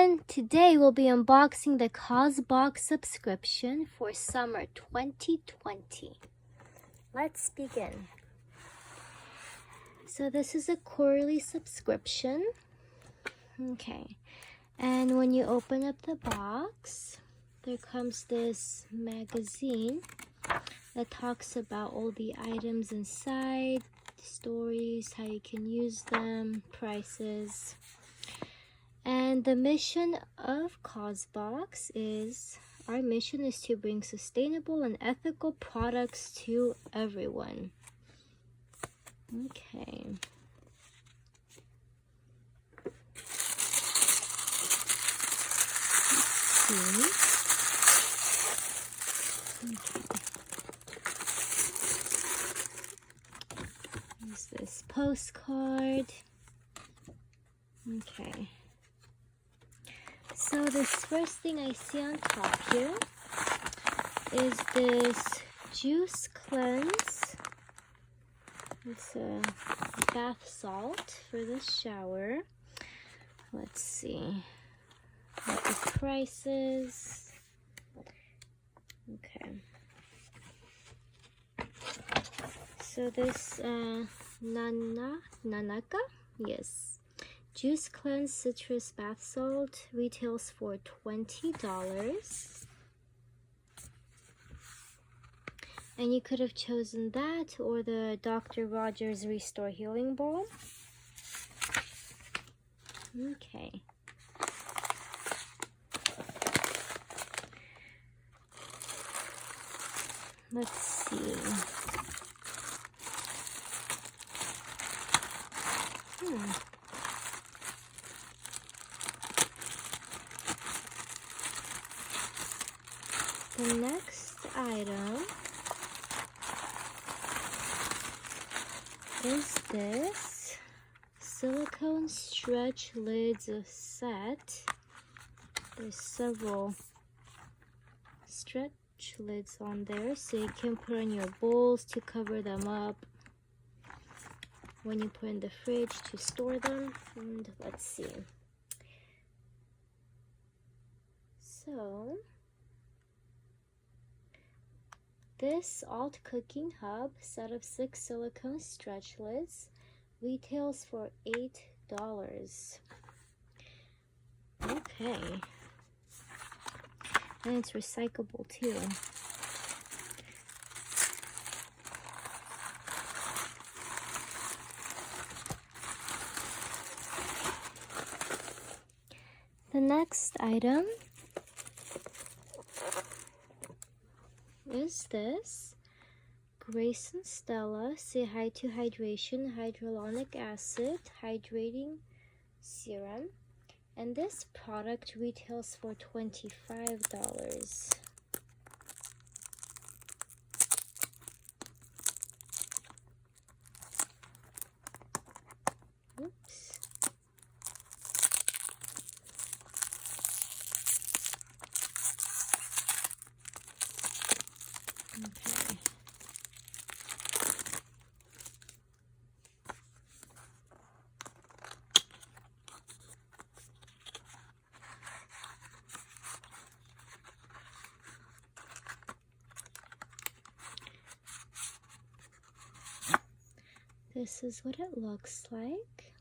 everyone! Today we'll be unboxing the Causebox subscription for summer 2020. Let's begin. So this is a quarterly subscription. Okay, and when you open up the box, there comes this magazine that talks about all the items inside, stories, how you can use them, prices. And the mission of Causebox is, our mission is to bring sustainable and ethical products to everyone. Okay. Let's see. Okay. Here's this postcard. Okay. So this first thing I see on top here is this juice cleanse. It's a bath salt for the shower. Let's see what the prices. Okay. So this Nanaka, yes. Juice Cleanse Citrus Bath Salt retails for $20. And you could have chosen that or the Dr. Rogers Restore Healing Balm. Okay. Let's see. The next item is this silicone stretch lids set. There's several stretch lids on there, so you can put on your bowls to cover them up when you put in the fridge to store them. And let's see. So this alt cooking hub set of 6 silicone stretch lids retails for $8. Okay. And it's recyclable too. The next item is this Grace and Stella Say Hi to Hydration Hyaluronic Acid Hydrating Serum, and this product retails for $25. Oops. Okay. This is what it looks like.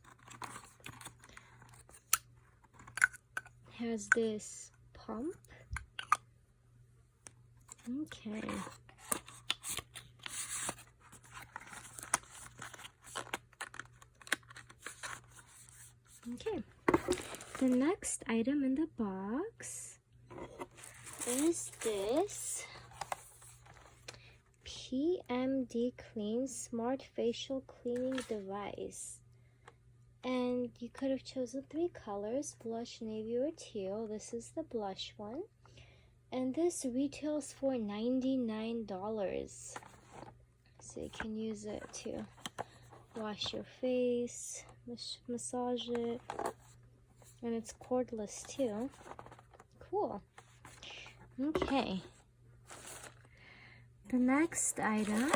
It has this pump. Okay. Okay, the next item in the box is this PMD Clean Smart Facial Cleaning Device. And you could have chosen 3 colors, blush, navy, or teal. This is the blush one. And this retails for $99. So you can use it to wash your face, massage it, and it's cordless too. Cool. Okay. The next item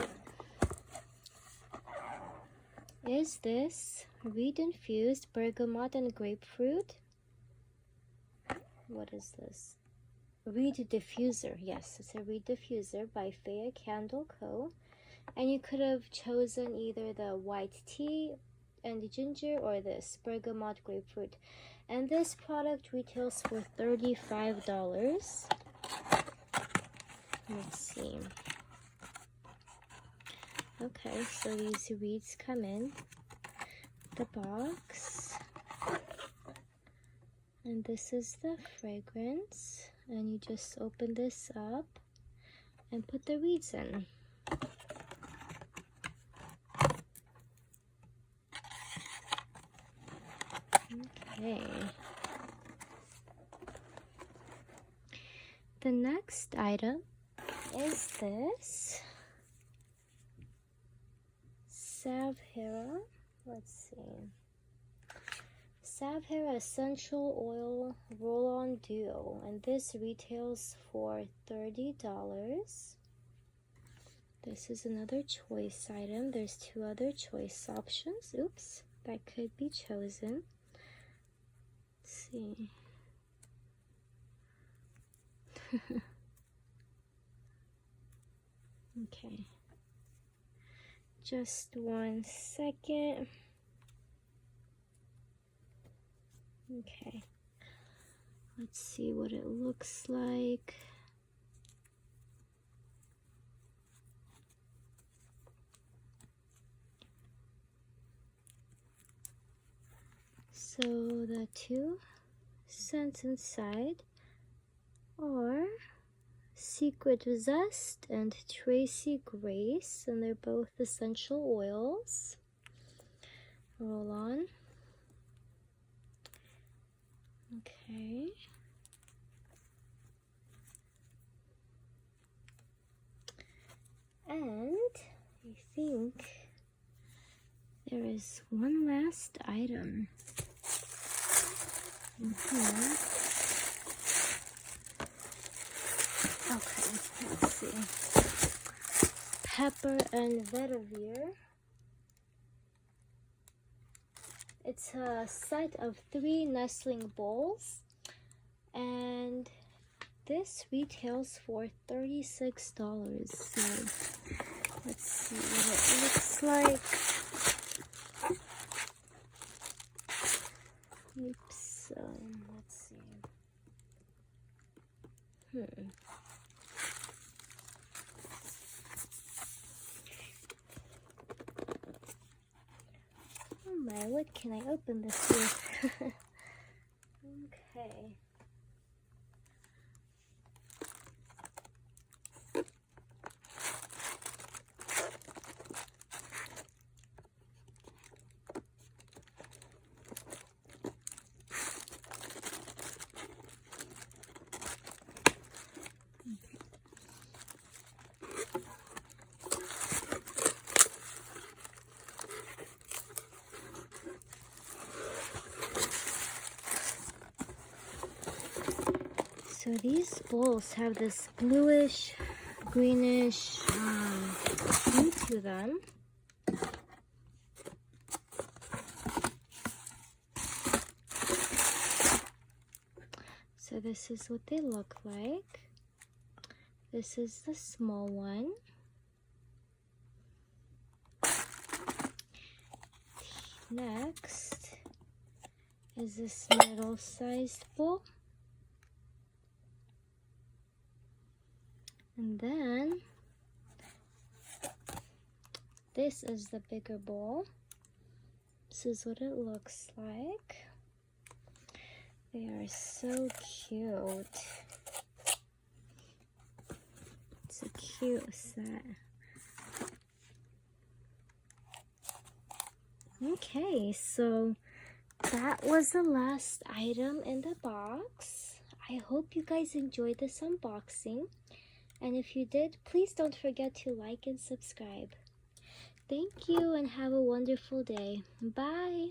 is this reed infused bergamot and grapefruit what is this? Reed diffuser. Yes, it's a reed diffuser by Faya Candle Co. And you could have chosen either the white tea and the ginger or this bergamot grapefruit. And this product retails for $35. Let's see. Okay, so these reeds come in the box. And this is the fragrance. And you just open this up and put the reeds in. Okay. The next item is this Savhera. Let's see. Savhera Essential Oil Roll-On Duo, and this retails for $30. This is another choice item. There's two other choice options. Oops, that could be chosen. Let's see. Okay. Just 1 second. Okay. Let's see what it looks like. So the two scents inside are Secret Zest and Tracy Grace, and they're both essential oils. Roll on. Okay. And I think there is one last item. Okay, let's see. Pepper and vetiver. It's a set of 3 nestling bowls, and this retails for $36. So let's see what it looks like. Oops, let's see. Oh my, what can I open this with? Okay. So these bowls have this bluish, greenish hue to them. So this is what they look like. This is the small one. Next is this middle-sized bowl. And then this is the bigger bowl. This is what it looks like. They are so cute. It's a cute set. Okay, so that was the last item in the box. I hope you guys enjoyed this unboxing. And if you did, please don't forget to like and subscribe. Thank you and have a wonderful day. Bye!